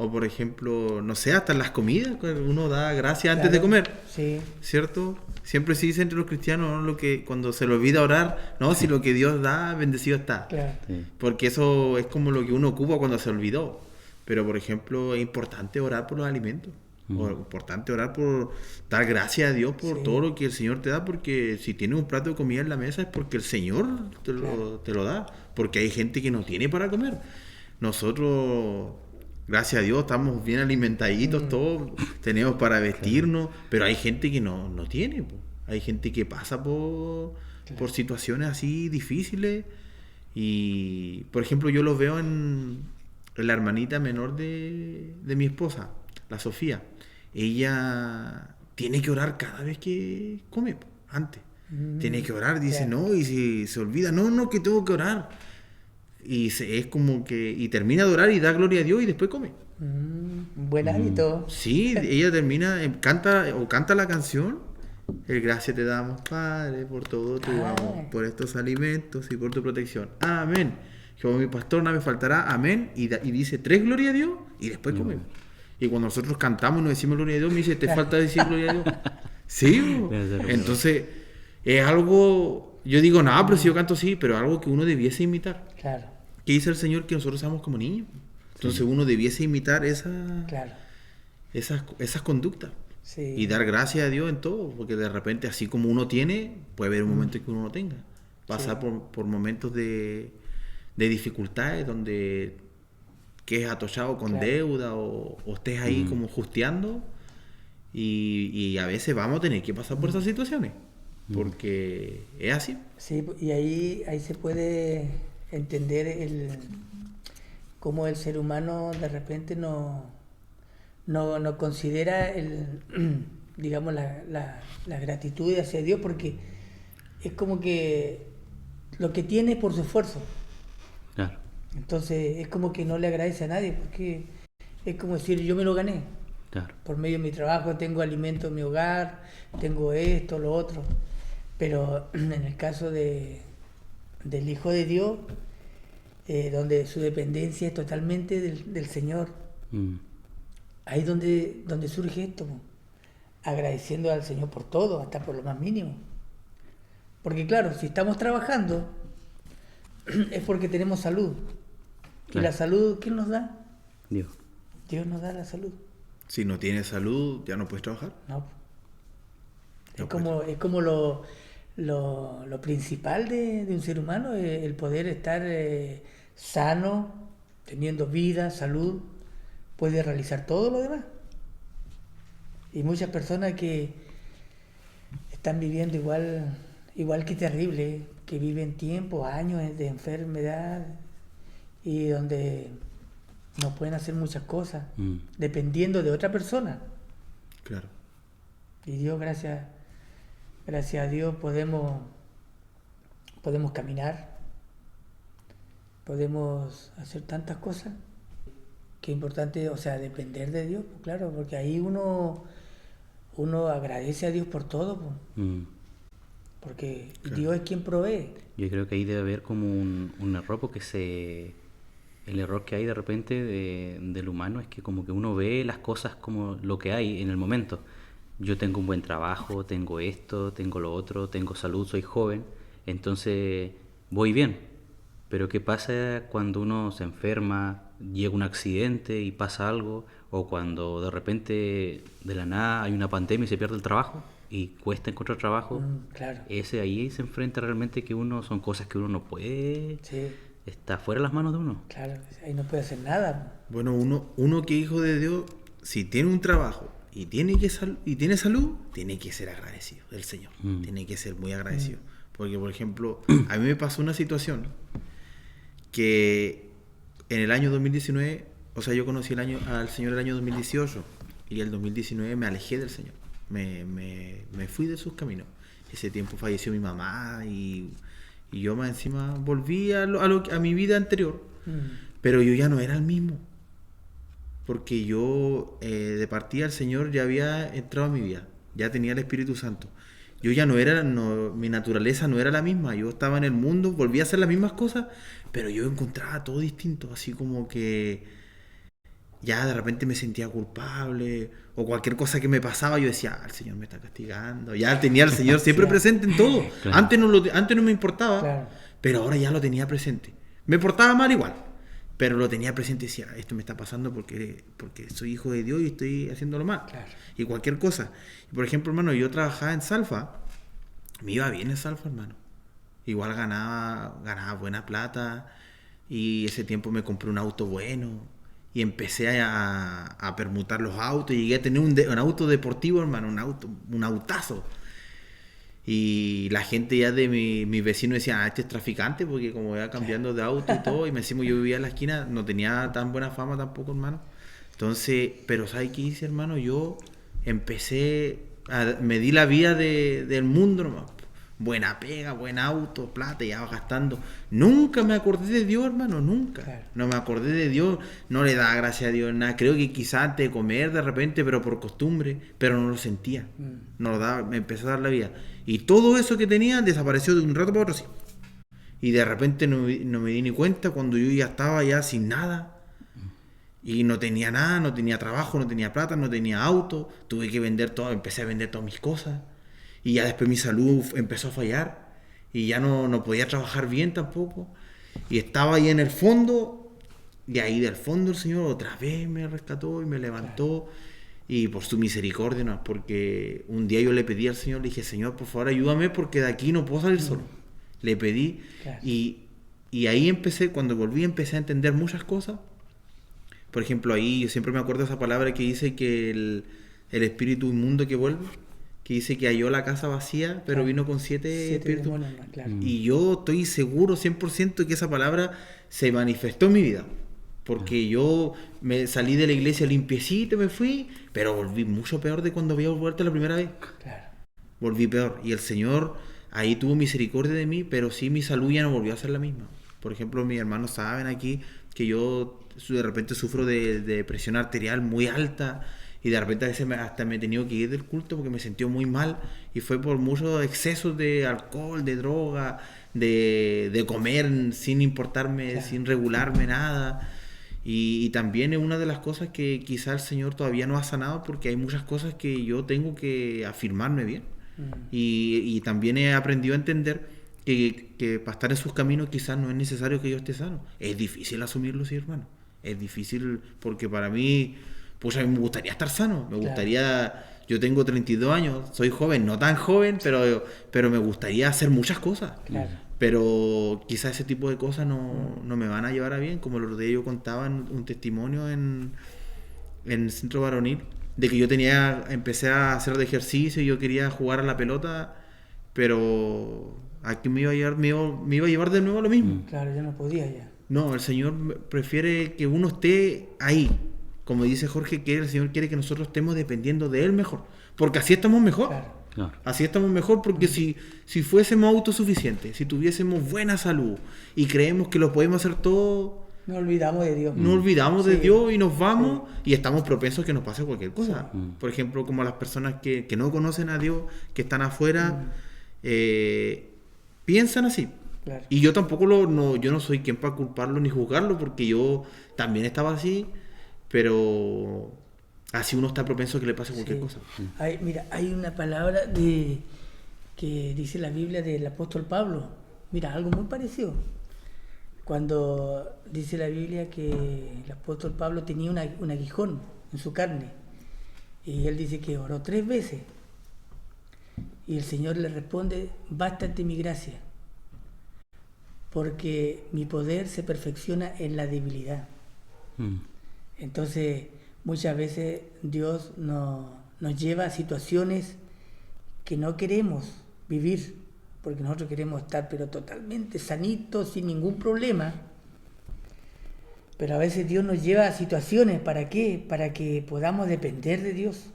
O, por ejemplo, no sé, hasta en las comidas, uno da gracias antes de Claro. comer. Sí, ¿Cierto? Siempre se dice entre los cristianos, ¿no? Lo que cuando se le olvida orar, no, si lo que Dios da, bendecido está. claro. Sí. Porque eso es como lo que uno ocupa cuando se olvidó. Pero, por ejemplo, es importante orar por los alimentos. O importante orar por dar gracias a Dios por Sí. todo lo que el Señor te da, porque si tienes un plato de comida en la mesa es porque el Señor te lo da. Porque hay gente que no tiene para comer. Nosotros, gracias a Dios, estamos bien alimentaditos todos, tenemos para vestirnos, pero hay gente que no tiene. Po. Hay gente que pasa por situaciones así difíciles. Y, por ejemplo, yo lo veo en la hermanita menor de mi esposa, la Sofía. Ella tiene que orar cada vez que come, antes. Tiene que orar, dice, Claro. no, y si se olvida, no, que tengo que orar. Y es como que, y termina de orar y da gloria a Dios y después come. Buen hábito. Sí, ella termina, canta la canción. El gracias te damos, Padre, por todo tu amor, por estos alimentos y por tu protección. Amén. Jehová mi pastor, nada me faltará. Amén. Y dice 3 gloria a Dios y después comemos. Y cuando nosotros cantamos y nos decimos gloria a Dios, me dice, te falta decir gloria a Dios. Sí, entonces es algo, yo digo, nada, pero si yo canto sí, pero algo que uno debiese imitar. Claro, ¿Qué dice el Señor? Que nosotros seamos como niños. Entonces uno debiese imitar claro. esas conductas. Sí. Y dar gracias a Dios en todo, porque de repente, así como uno tiene, puede haber un momento en que uno no tenga. Pasar por momentos de dificultades donde quedes atochado con deuda o estés ahí como justeando y a veces vamos a tener que pasar por esas situaciones, porque es así. Sí, y ahí se puede entender cómo el ser humano de repente no considera digamos la gratitud hacia Dios, porque es como que lo que tiene es por su esfuerzo. Claro. Entonces es como que no le agradece a nadie, porque es como decir, yo me lo gané. Claro. Por medio de mi trabajo tengo alimento en mi hogar, tengo esto, lo otro. Pero en el caso del Hijo de Dios, donde su dependencia es totalmente del Señor, ahí es donde surge esto, agradeciendo al Señor por todo, hasta por lo más mínimo. Porque claro, si estamos trabajando, es porque tenemos salud. ¿Y Claro. la salud quién nos da? Dios. Dios nos da la salud. Si no tienes salud, ya no puedes trabajar. No. No Es como lo principal de un ser humano, el poder estar sano, teniendo vida, salud, puede realizar todo lo demás. Y muchas personas que están viviendo igual que terrible, que viven tiempos, años de enfermedad y donde no pueden hacer muchas cosas, dependiendo de otra persona. Claro. Y Dios, gracias a Dios, podemos caminar, podemos hacer tantas cosas. Qué importante, o sea, depender de Dios, pues, claro, porque ahí uno agradece a Dios por todo, pues, Mm. porque Claro. Dios es quien provee. Yo creo que ahí debe haber como un error, porque el error que hay de repente del humano es que como que uno ve las cosas como lo que hay en el momento. Yo tengo un buen trabajo, tengo esto, tengo lo otro, tengo salud, soy joven, entonces voy bien. Pero ¿qué pasa cuando uno se enferma, llega un accidente y pasa algo? O cuando de repente de la nada hay una pandemia y se pierde el trabajo y cuesta encontrar trabajo. Claro, Ese ahí se enfrenta realmente que son cosas que uno no puede, sí, está fuera de las manos de uno. claro, ahí no puede hacer nada. Bueno, uno que hijo de Dios, si tiene un trabajo y tiene salud, tiene que ser agradecido del Señor. Mm. Tiene que ser muy agradecido. Porque, por ejemplo, a mí me pasó una situación que en el año 2019, o sea, yo conocí al Señor el año 2018 y el 2019 me alejé del Señor. Me fui de sus caminos. Ese tiempo falleció mi mamá y yo más encima volví a mi vida anterior. Pero yo ya no era el mismo. Porque yo, de partida, el Señor ya había entrado a mi vida. Ya tenía el Espíritu Santo. Yo ya mi naturaleza no era la misma. Yo estaba en el mundo, volví a hacer las mismas cosas, pero yo encontraba todo distinto. Así como que ya de repente me sentía culpable. O cualquier cosa que me pasaba, yo decía, el Señor me está castigando. Ya tenía al Señor siempre Claro. presente en todo. Claro. Antes no me importaba, Claro. pero ahora ya lo tenía presente. Me portaba mal igual, pero lo tenía presente y decía, esto me está pasando porque soy hijo de Dios y estoy haciéndolo mal. Claro. Y cualquier cosa. Y por ejemplo, hermano, yo trabajaba en Salfa, me iba bien en Salfa, hermano. Igual ganaba buena plata y ese tiempo me compré un auto bueno y empecé a permutar los autos y llegué a tener un auto deportivo, hermano, un autazo. Y la gente ya de mi vecino decía, este es traficante, porque como iba cambiando de auto y todo, y me decimos, yo vivía en la esquina, no tenía tan buena fama tampoco, hermano. Entonces, pero ¿sabes qué hice, hermano? Yo me di la vida del mundo, hermano. Buena pega, buen auto, plata, ya va gastando. Nunca me acordé de Dios, hermano, nunca. Claro. No me acordé de Dios, no le daba gracias a Dios nada. Creo que quizás antes de comer de repente, pero por costumbre, pero no lo sentía. No lo daba, me empezó a dar la vida. Y todo eso que tenía desapareció de un rato para otro, sí. Y de repente no me di ni cuenta cuando yo ya estaba ya sin nada. Y no tenía nada, no tenía trabajo, no tenía plata, no tenía auto. Tuve que vender todo, empecé a vender todas mis cosas. Y ya después mi salud empezó a fallar. Y ya no podía trabajar bien tampoco. Y estaba ahí en el fondo. Y ahí del fondo el Señor otra vez me rescató y me levantó. Y por su misericordia, ¿no? Porque un día yo le pedí al Señor, le dije, Señor, por favor ayúdame porque de aquí no puedo salir solo. Le pedí. Claro. Y ahí cuando volví empecé a entender muchas cosas. Por ejemplo, ahí yo siempre me acuerdo de esa palabra que dice que el espíritu inmundo que vuelve, que dice que halló la casa vacía, pero Claro. vino con 7 espíritus. demonios más, claro. Y yo estoy seguro 100% que esa palabra se manifestó en mi vida. Porque yo me salí de la iglesia limpiecito, me fui, pero volví mucho peor de cuando había vuelto la primera vez. Claro. Volví peor. Y el Señor ahí tuvo misericordia de mí, pero sí mi salud ya no volvió a ser la misma. Por ejemplo, mis hermanos saben aquí que yo de repente sufro de presión arterial muy alta y de repente a veces hasta me he tenido que ir del culto porque me sentí muy mal y fue por muchos excesos de alcohol, de droga, de comer sin importarme, Claro. sin regularme nada. Y también es una de las cosas que quizá el Señor todavía no ha sanado porque hay muchas cosas que yo tengo que afirmarme bien. Y también he aprendido a entender que para estar en sus caminos quizás no es necesario que yo esté sano. Es difícil asumirlo, sí, hermano. Es difícil porque para mí, pues a mí me gustaría estar sano. Me gustaría... Yo tengo 32 años, soy joven, no tan joven, pero me gustaría hacer muchas cosas. Claro. Pero quizás ese tipo de cosas no me van a llevar a bien, como el otro día yo contaba en un testimonio en el centro varonil, de que yo empecé a hacer de ejercicio y yo quería jugar a la pelota, pero aquí me iba a llevar de nuevo a lo mismo. Claro, yo no podía ya. No, el Señor prefiere que uno esté ahí. Como dice Jorge, que el Señor quiere que nosotros estemos dependiendo de Él mejor. Porque así estamos mejor. Claro. Claro. Así estamos mejor porque si fuésemos autosuficientes, si tuviésemos buena salud y creemos que lo podemos hacer todo, No olvidamos de Dios. no olvidamos de Sí. Dios y nos vamos y estamos propensos a que nos pase cualquier cosa. Sí. Por ejemplo, como las personas que no conocen a Dios, que están afuera, piensan así. Claro. Y yo tampoco yo no soy quien para culparlo ni juzgarlo, porque yo también estaba así, pero así uno está propenso a que le pase cualquier Sí. cosa. Mira, hay una palabra que dice la Biblia del apóstol Pablo. Mira, algo muy parecido. Cuando dice la Biblia que el apóstol Pablo tenía un aguijón en su carne. Y él dice que oró 3 veces. Y el Señor le responde, bástate mi gracia. Porque mi poder se perfecciona en la debilidad. Entonces, muchas veces Dios nos lleva a situaciones que no queremos vivir, porque nosotros queremos estar pero totalmente sanitos, sin ningún problema. Pero a veces Dios nos lleva a situaciones, ¿para qué? Para que podamos depender de Dios.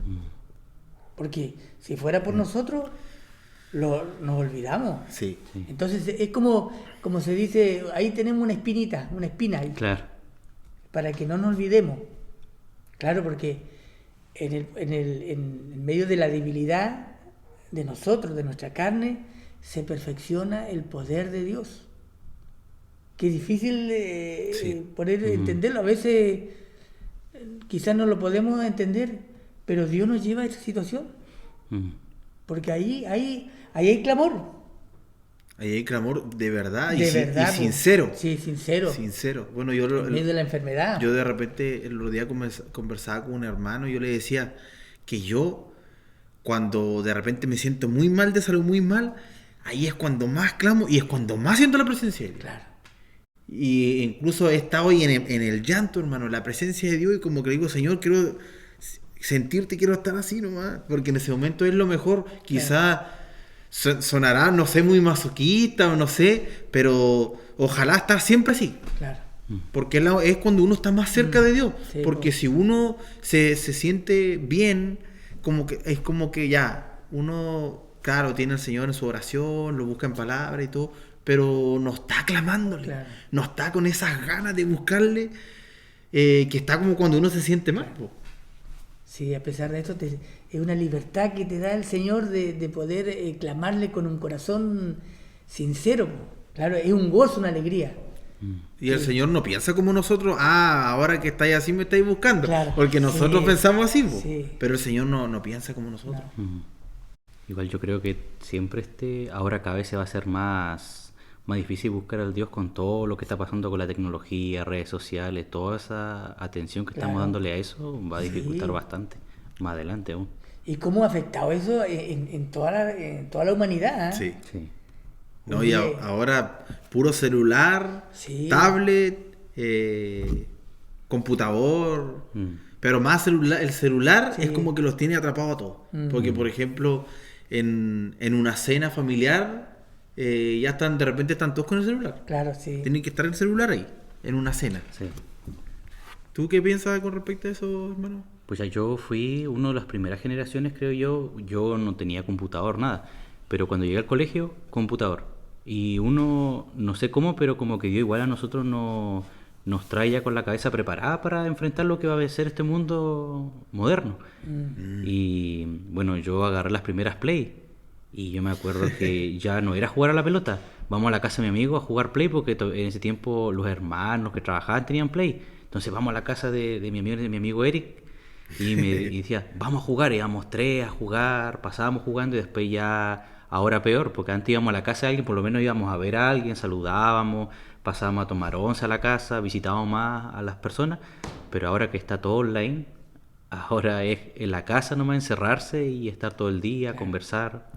Porque si fuera por nosotros, nos olvidamos. Sí. Entonces es como se dice, ahí tenemos una espina ahí, Claro. para que no nos olvidemos. Claro, porque en medio de la debilidad de nosotros, de nuestra carne, se perfecciona el poder de Dios. Qué difícil poder entenderlo. A veces quizás no lo podemos entender, pero Dios nos lleva a esa situación. Porque ahí hay clamor. Ahí hay clamor de verdad, De y verdad, y sincero. Sí, sincero. Sincero. Bueno, En medio de la enfermedad. yo de repente el otro día conversaba con un hermano y yo le decía que yo, cuando de repente me siento muy mal de salud, muy mal, ahí es cuando más clamo y es cuando más siento la presencia de Dios. Claro. Y incluso he estado hoy en el llanto, hermano, la presencia de Dios, y como que le digo, Señor, quiero sentirte, quiero estar así nomás, porque en ese momento es lo mejor. Quizá sonará, no sé, muy masoquista o no sé, pero ojalá estar siempre así. Claro. Porque es cuando uno está más cerca de Dios. Sí, porque si uno se siente bien, es como que ya, uno, claro, tiene al Señor en su oración, lo busca en palabra y todo, pero no está clamándole, Claro. no está con esas ganas de buscarle, que está como cuando uno se siente mal. Po. Sí, a pesar de esto, es una libertad que te da el Señor de poder clamarle con un corazón sincero. Claro, es un gozo, una alegría. Y el Señor no piensa como nosotros, ahora que estáis así me estáis buscando. Claro, Porque nosotros sí, pensamos así, po. sí. Pero el Señor no piensa como nosotros. Igual yo creo que siempre ahora cada vez se va a hacer más difícil buscar al Dios con todo lo que está pasando con la tecnología, redes sociales, toda esa atención que estamos Claro. dándole a eso va a dificultar Sí. bastante. Más adelante aún. ¿Y cómo ha afectado eso en toda la humanidad? Sí. Sí. No, y Oye. ahora puro celular, Sí. tablet, computador, pero más el celular Sí. es como que los tiene atrapados a todos. Porque, por ejemplo, en una cena familiar, de repente están todos con el celular. Claro, sí. Tienen que estar el celular ahí, en una cena. Sí. ¿Tú qué piensas con respecto a eso, hermano? Pues ya yo fui una de las primeras generaciones, creo yo no tenía computador, nada. Pero cuando llegué al colegio, computador. Y uno, no sé cómo, pero como que Dios igual a nosotros nos trae ya con la cabeza preparada para enfrentar lo que va a ser este mundo moderno. Y bueno, yo agarré las primeras Play. Y yo me acuerdo que ya no era jugar a la pelota. Vamos a la casa de mi amigo a jugar Play porque en ese tiempo los hermanos que trabajaban tenían Play. Entonces vamos a la casa de mi amigo Eric y decía, vamos a jugar. Y íbamos 3 a jugar, pasábamos jugando y después ya ahora peor, porque antes íbamos a la casa de alguien, por lo menos íbamos a ver a alguien, saludábamos, pasábamos a tomar once a la casa, visitábamos más a las personas, pero ahora que está todo online, ahora es en la casa nomás encerrarse y estar todo el día, conversar.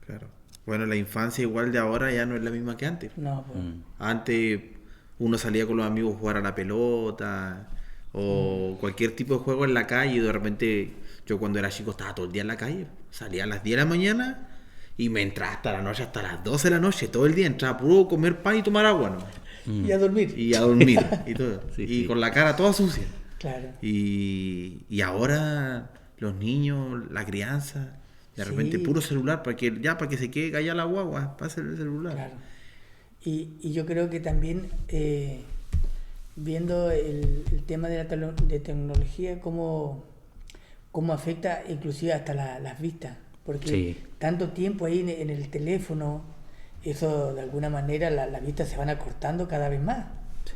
Claro. Bueno, la infancia igual de ahora ya no es la misma que antes. No, pues. Antes uno salía con los amigos a jugar a la pelota o cualquier tipo de juego en la calle y de repente yo cuando era chico estaba todo el día en la calle. Salía a las 10 de la mañana y me entraba hasta la noche, hasta las 12 de la noche, todo el día. Entraba puro comer pan y tomar agua, ¿no? Y a dormir. Y a dormir y todo. Sí, y sí. con la cara toda sucia. Claro. Y ahora los niños, la crianza, de Sí. repente puro celular para que se quede callada la guagua, pase el celular. Claro. Y yo creo que también viendo el tema de de tecnología, cómo afecta inclusive hasta las vistas. Porque Sí. tanto tiempo ahí en el teléfono, eso de alguna manera las vistas se van acortando cada vez más.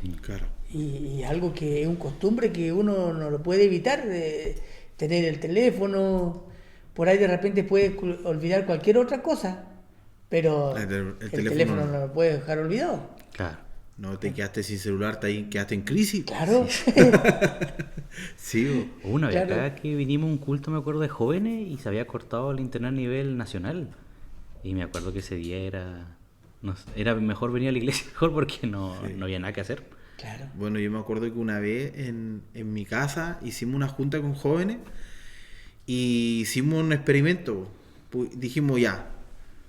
Sí. Claro. Y algo que es un costumbre que uno no lo puede evitar, de tener el teléfono, por ahí de repente puede olvidar cualquier otra cosa, pero El el teléfono teléfono no. no lo puede dejar olvidado. Claro. No te quedaste sin celular, quedaste en crisis. Claro. Sí, Hubo una vez Claro. acá que vinimos a un culto, me acuerdo, de jóvenes y se había cortado el internet a nivel nacional. Y me acuerdo que ese día era mejor venir a la iglesia mejor porque no había nada que hacer. Claro. Bueno, yo me acuerdo que una vez en mi casa hicimos una junta con jóvenes y hicimos un experimento. Dijimos ya,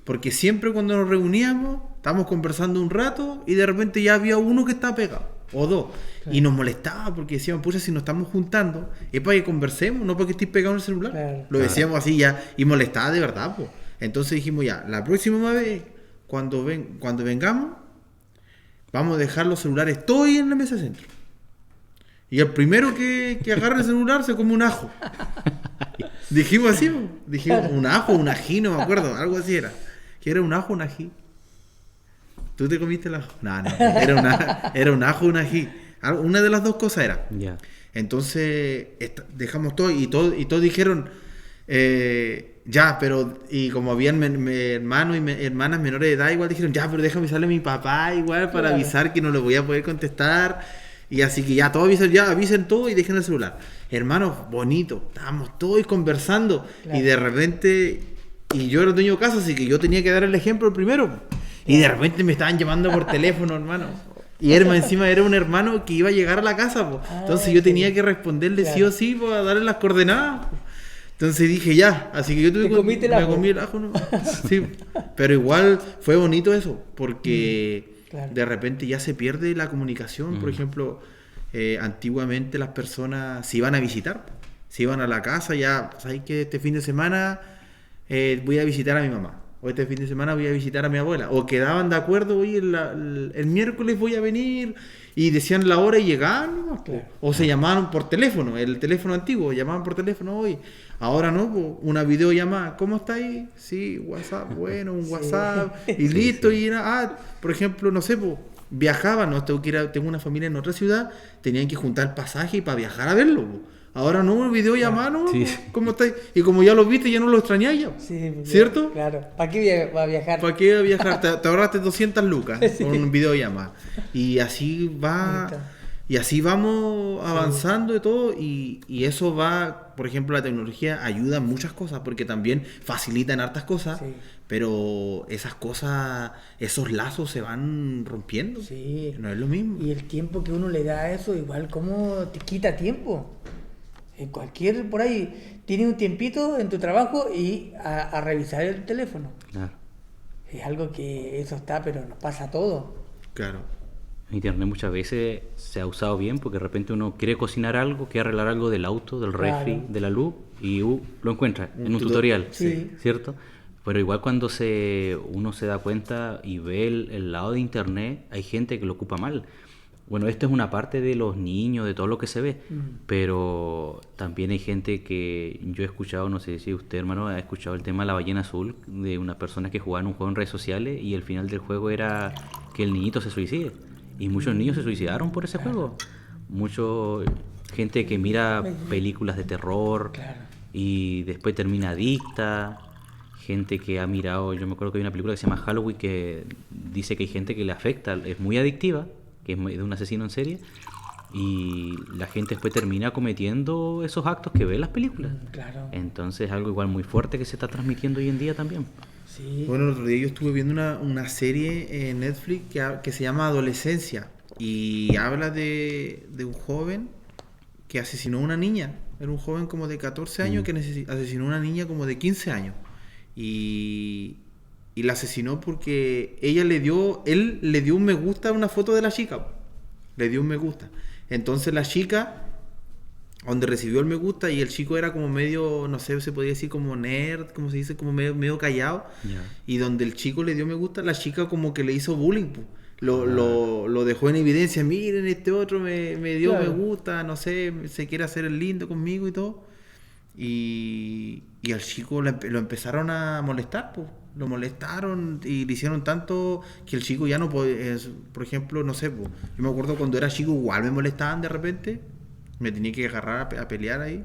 porque siempre cuando nos reuníamos estábamos conversando un rato y de repente ya había uno que estaba pegado, o dos, Claro. y nos molestaba porque decíamos, pucha, si nos estamos juntando es para que conversemos, no para que estés pegado en el celular. Claro. Lo decíamos así ya y molestaba de verdad, pues. Entonces dijimos ya, la próxima vez cuando vengamos vamos a dejar los celulares todos ahí en la mesa de centro. Y el primero que agarre el celular se come un ajo. Dijimos así, po. Dijimos un ajo, un ají, no me acuerdo, algo así era. ¿Qué era un ajo, un ají? ¿Tú te comiste el ajo? No, era un ajo, un ají. Una de las dos cosas era. Ya. Entonces dejamos todo y todos dijeron ya, pero y como habían hermanos y hermanas menores de edad, igual dijeron ya, pero déjame avisarle a mi papá igual para Claro. avisar que no le voy a poder contestar. Y así que ya todos avisen todo y dejen el celular. Hermanos, bonito, estábamos todos conversando Claro. y de repente, y yo era el dueño de casa, así que yo tenía que dar el ejemplo primero. Y de repente me estaban llamando por teléfono, hermano. Y encima era un hermano que iba a llegar a la casa, po. Ah, Entonces yo sí. tenía que responderle sí Claro. o sí para darle las coordenadas, po. Entonces dije ya, así que yo tuve ¿Te comiste el ajo? me comí el ajo, ¿no? Sí, pero igual fue bonito eso, porque Claro. de repente ya se pierde la comunicación. Por ejemplo, antiguamente las personas se iban a visitar, se iban a la casa, ya, ¿sabes qué? Este fin de semana voy a visitar a mi mamá, o este fin de semana voy a visitar a mi abuela, o quedaban de acuerdo, oye, el miércoles voy a venir, y decían la hora y llegaban, nomás, po. Claro. O se llamaban por teléfono, el teléfono antiguo, llamaban por teléfono hoy. Ahora no, po, una videollamada. ¿Cómo está ahí? Sí, WhatsApp, bueno, un Sí. WhatsApp. Y listo, y por ejemplo, no sé, po, viajaban, ¿no? Tengo una familia en otra ciudad, tenían que juntar pasaje para viajar a verlo, po. Ahora no, videollamada, ¿no? Sí. ¿Cómo está ahí? Y como ya lo viste, ya no lo extrañáis ya. Sí, pues, ¿Cierto? Claro. ¿Para qué va a viajar? ¿Para qué viajar? Te ahorraste 200 lucas Sí. con un videollamada. Y así Ahí va. está. Y así vamos avanzando de todo. Y eso va, por ejemplo, la tecnología ayuda en muchas cosas porque también facilita en hartas cosas. Sí. Pero esas cosas, esos lazos se van rompiendo. Sí. No es lo mismo. Y el tiempo que uno le da a eso, igual como te quita tiempo. En cualquier, por ahí, tienes un tiempito en tu trabajo y a revisar el teléfono. Claro. Es algo que eso está, pero nos pasa a todos. Claro. Internet muchas veces se ha usado bien porque de repente uno quiere cocinar algo, quiere arreglar algo del auto, del refri, Claro. de la luz y lo encuentra en un tuto- tutorial, Sí. ¿cierto? Pero igual cuando uno se da cuenta y ve el lado de Internet, hay gente que lo ocupa mal. Bueno, esto es una parte de los niños, de todo lo que se ve, pero también hay gente que yo he escuchado, no sé si usted, hermano, ha escuchado el tema de la ballena azul, de una persona que jugaba en un juego en redes sociales y el final del juego era que el niñito se suicide. Y muchos niños se suicidaron por ese juego. Mucha gente que mira películas de terror Claro. y después termina adicta. gente que ha mirado, yo me acuerdo que hay una película que se llama Halloween que dice que hay gente que le afecta, es muy adictiva, que es de un asesino en serie, y la gente después termina cometiendo esos actos que ve en las películas. Claro. Entonces algo igual muy fuerte que se está transmitiendo hoy en día también. Sí. Bueno, el otro día yo estuve viendo una serie en Netflix que se llama Adolescencia y habla de un joven que asesinó a una niña. Era un joven como de 14 años que asesinó a una niña como de 15 años. Y la asesinó porque él le dio un me gusta a una foto de la chica. Le dio un me gusta. Entonces la chica, donde recibió el me gusta, y el chico era como medio, no sé, se podría decir como nerd, como se dice, como medio callado. Ya. Y donde el chico le dio me gusta, la chica como que le hizo bullying, po. Lo dejó en evidencia. Miren, este otro me dio Claro. me gusta, no sé, se quiere hacer el lindo conmigo y todo. Y al chico lo empezaron a molestar, pues. Lo molestaron y le hicieron tanto que el chico ya no podía, por ejemplo, no sé, pues. Yo me acuerdo cuando era chico igual me molestaban de repente, me tenía que agarrar a pelear ahí,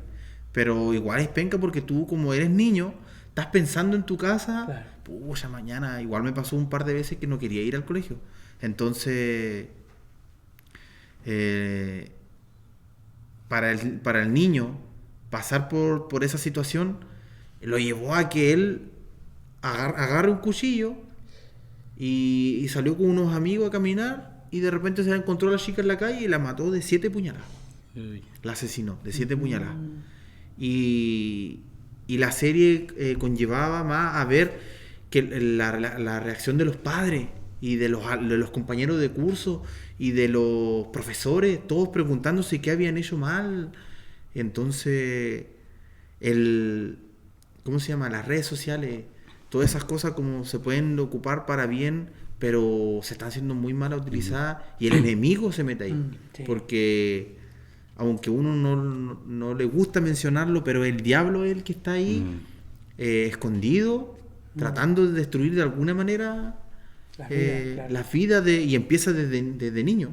pero igual es penca porque tú como eres niño, estás pensando en tu casa, Claro. pucha, mañana, igual me pasó un par de veces que no quería ir al colegio. Entonces, para el niño, pasar por esa situación lo llevó a que él agarre un cuchillo y salió con unos amigos a caminar y de repente se la encontró a la chica en la calle y la mató de 7 puñaladas. La asesinó de 7 puñaladas. Y la serie conllevaba más a ver que la reacción de los padres y de los compañeros de curso y de los profesores, todos preguntándose qué habían hecho mal. Entonces, ¿cómo se llama? Las redes sociales, todas esas cosas como se pueden ocupar para bien, pero se están siendo muy mal utilizadas y el enemigo se mete ahí. Sí. Porque aunque uno no le gusta mencionarlo, pero el diablo es el que está ahí, escondido, tratando de destruir de alguna manera la vida y empieza desde niño.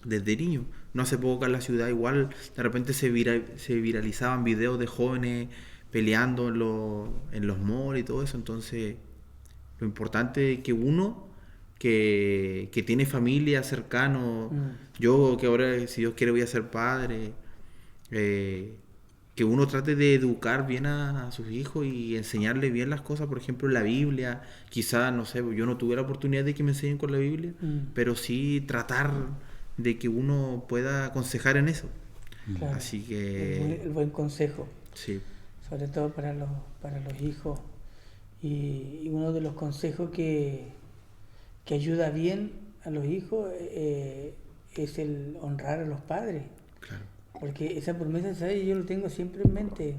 Desde niño. No hace poco acá en la ciudad igual de repente se viralizaban videos de jóvenes peleando en los malls y todo eso. Entonces lo importante es que uno que tiene familia cercano, yo que ahora si Dios quiere voy a ser padre, que uno trate de educar bien a sus hijos y enseñarles bien las cosas, por ejemplo la Biblia, quizás, no sé, yo no tuve la oportunidad de que me enseñen con la Biblia, pero sí tratar de que uno pueda aconsejar en eso. Claro. Así que El buen consejo, sí, sobre todo para los hijos. Y uno de los consejos que ayuda bien a los hijos es el honrar a los padres. claro. Porque esa promesa, ¿sabes? Yo lo tengo siempre en mente.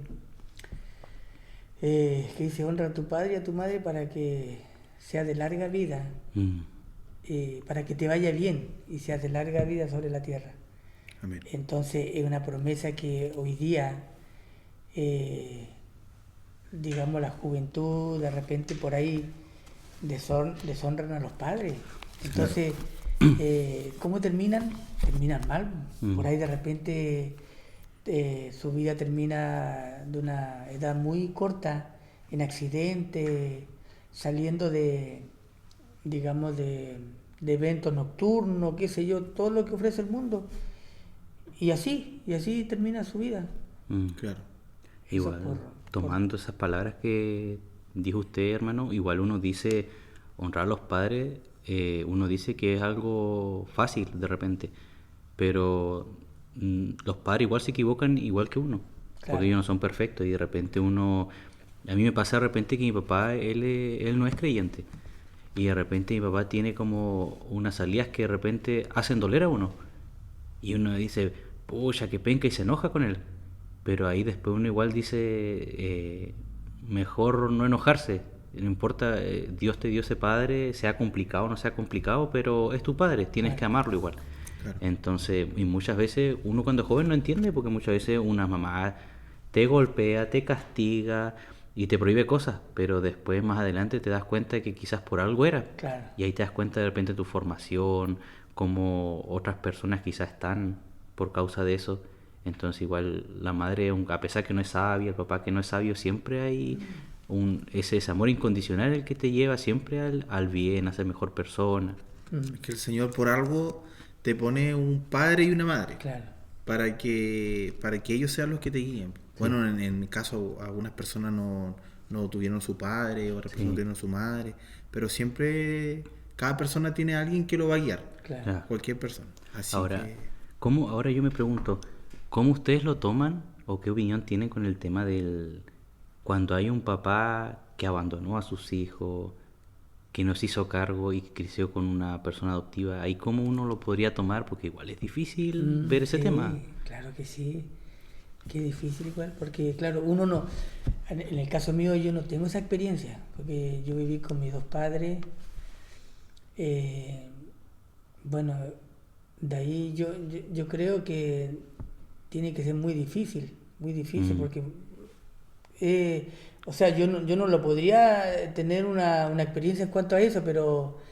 Que dice, honra a tu padre y a tu madre para que sea de larga vida, para que te vaya bien y sea de larga vida sobre la tierra. Amén. Entonces es una promesa que hoy día, digamos, la juventud de repente por ahí deshonran a los padres. Entonces, ¿cómo terminan? Terminan mal. Por ahí de repente su vida termina de una edad muy corta, en accidente, saliendo digamos, de eventos nocturnos, qué sé yo, todo lo que ofrece el mundo. Y así termina su vida. Claro. Igual, tomando esas palabras que dijo usted, hermano, igual uno dice honrar a los padres, uno dice que es algo fácil de repente, pero los padres igual se equivocan igual que uno, porque ellos no son perfectos y de repente a mí me pasa de repente que mi papá, él no es creyente y de repente mi papá tiene como unas salidas que de repente hacen doler a uno y uno dice, pucha, qué penca, y se enoja con él, pero ahí después uno igual dice, mejor no enojarse, no importa, Dios te dio ese padre, sea complicado o no sea complicado, pero es tu padre, tienes que amarlo igual. Claro. Entonces, y muchas veces uno cuando es joven no entiende, porque muchas veces una mamá te golpea, te castiga y te prohíbe cosas, pero después más adelante te das cuenta que quizás por algo era. Claro. Y ahí te das cuenta de repente tu formación, cómo otras personas quizás están por causa de eso. Entonces igual la madre, a pesar que no es sabia, el papá que no es sabio, siempre hay es ese amor incondicional el que te lleva siempre al bien, a ser mejor persona. Es que el Señor por algo te pone un padre y una madre. Claro. Para que ellos sean los que te guíen. Bueno, en mi caso, algunas personas no tuvieron su padre, otras personas no tuvieron su madre, pero siempre cada persona tiene a alguien que lo va a guiar. Claro. Cualquier persona. Así Ahora, que... ahora yo me pregunto, ¿cómo ustedes lo toman o qué opinión tienen con el tema del cuando hay un papá que abandonó a sus hijos, que no se hizo cargo y que creció con una persona adoptiva? ¿Ahí cómo uno lo podría tomar? Porque igual es difícil ver ese Sí, tema. claro que sí. Qué difícil igual, porque claro, uno no... En el caso mío yo no tengo esa experiencia, porque yo viví con mis 2 padres. Bueno, de ahí yo creo que tiene que ser muy difícil, porque... o sea, yo no lo podría tener una experiencia en cuanto a eso, pero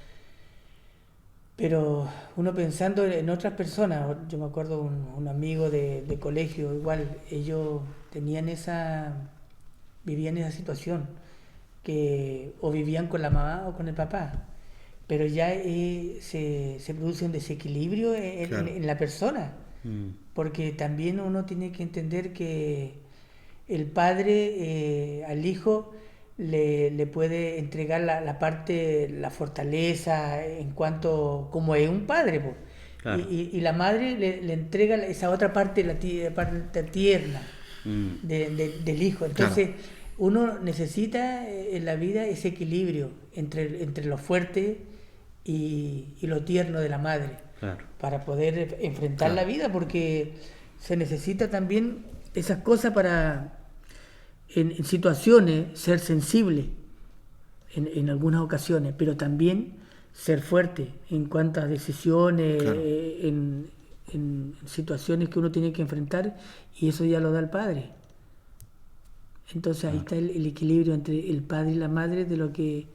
uno pensando en otras personas, yo me acuerdo un amigo de colegio, igual, ellos vivían esa situación, que o vivían con la mamá o con el papá, pero ya se produce un desequilibrio en la persona, porque también uno tiene que entender que el padre al hijo le puede entregar la fortaleza en cuanto como es un padre, po. Claro. Y la madre le entrega esa otra parte, la parte tierna del hijo. Entonces uno necesita en la vida ese equilibrio entre lo fuerte y lo tierno de la madre, para poder enfrentar la vida, porque se necesita también esas cosas para en situaciones ser sensible en algunas ocasiones, pero también ser fuerte en cuanto a decisiones, en situaciones que uno tiene que enfrentar, y eso ya lo da el padre. Entonces ahí está el equilibrio entre el padre y la madre de lo que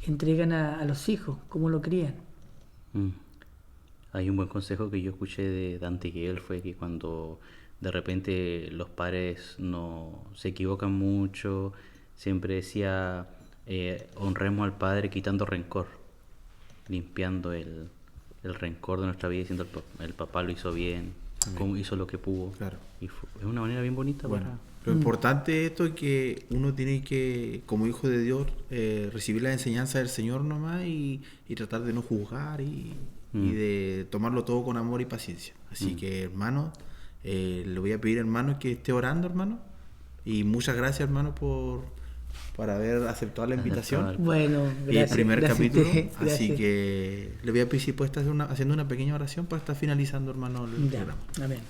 entregan a los hijos, cómo lo crían. Hay un buen consejo que yo escuché de Dante Gebel, fue que cuando de repente los padres no se equivocan mucho, siempre decía honremos al padre quitando rencor, limpiando el rencor de nuestra vida, diciendo el papá lo hizo bien, cómo hizo lo que pudo. Y es una manera bien bonita. Lo importante es esto, es que uno tiene que, como hijo de Dios, recibir la enseñanza del Señor nomás y tratar de no juzgar y de tomarlo todo con amor y paciencia. Así que, hermano, le voy a pedir, hermano, que esté orando, hermano. Y muchas gracias, hermano, por haber aceptado la invitación. Bueno, gracias. El primer capítulo. Gracias. Así que le voy a pedir si puede estar haciendo una pequeña oración para estar finalizando, hermano, el programa. Amén.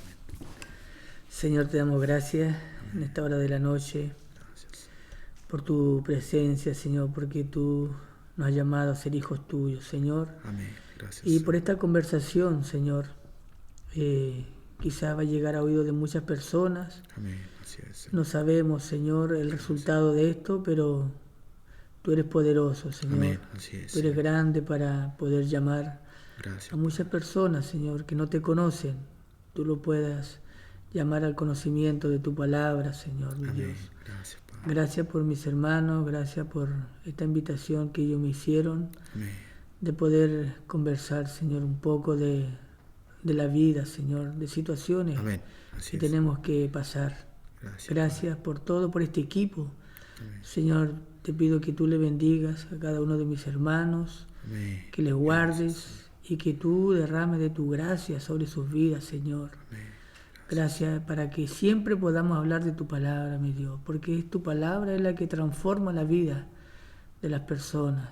Señor, te damos gracias en esta hora de la noche por tu presencia, Señor, porque tú nos has llamado a ser hijos tuyos, Señor. Amén. Gracias. Y por esta conversación, Señor, quizás va a llegar a oídos de muchas personas. Amén. Así es. No sabemos, Señor, el resultado de esto, pero tú eres poderoso, Señor. Amén. Así es. Tú eres grande para poder llamar a muchas personas, Señor, que no te conocen. Tú lo puedas llamar al conocimiento de tu palabra, Señor, mi Dios. Gracias, Padre. Gracias por mis hermanos, gracias por esta invitación que ellos me hicieron. Amén. De poder conversar, Señor, un poco de la vida, Señor, de situaciones que tenemos que pasar. Gracias por todo, por este equipo. Amén. Señor, te pido que tú le bendigas a cada uno de mis hermanos, que les guardes y que tú derrames de tu gracia sobre sus vidas, Señor. Gracias para que siempre podamos hablar de tu palabra, mi Dios, porque es tu palabra es la que transforma la vida de las personas.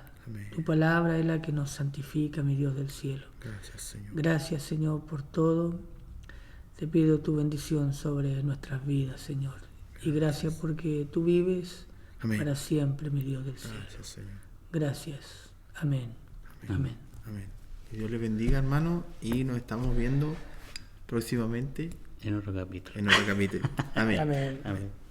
Tu palabra es la que nos santifica, mi Dios del cielo. Gracias, Señor. Gracias, Señor, por todo. Te pido tu bendición sobre nuestras vidas, Señor. Y gracias porque tú vives para siempre, mi Dios del cielo. Gracias, Señor. Gracias. Amén. Amén. Amén. Que Dios les bendiga, hermano, y nos estamos viendo próximamente en otro capítulo. Amén. Amén. Amén.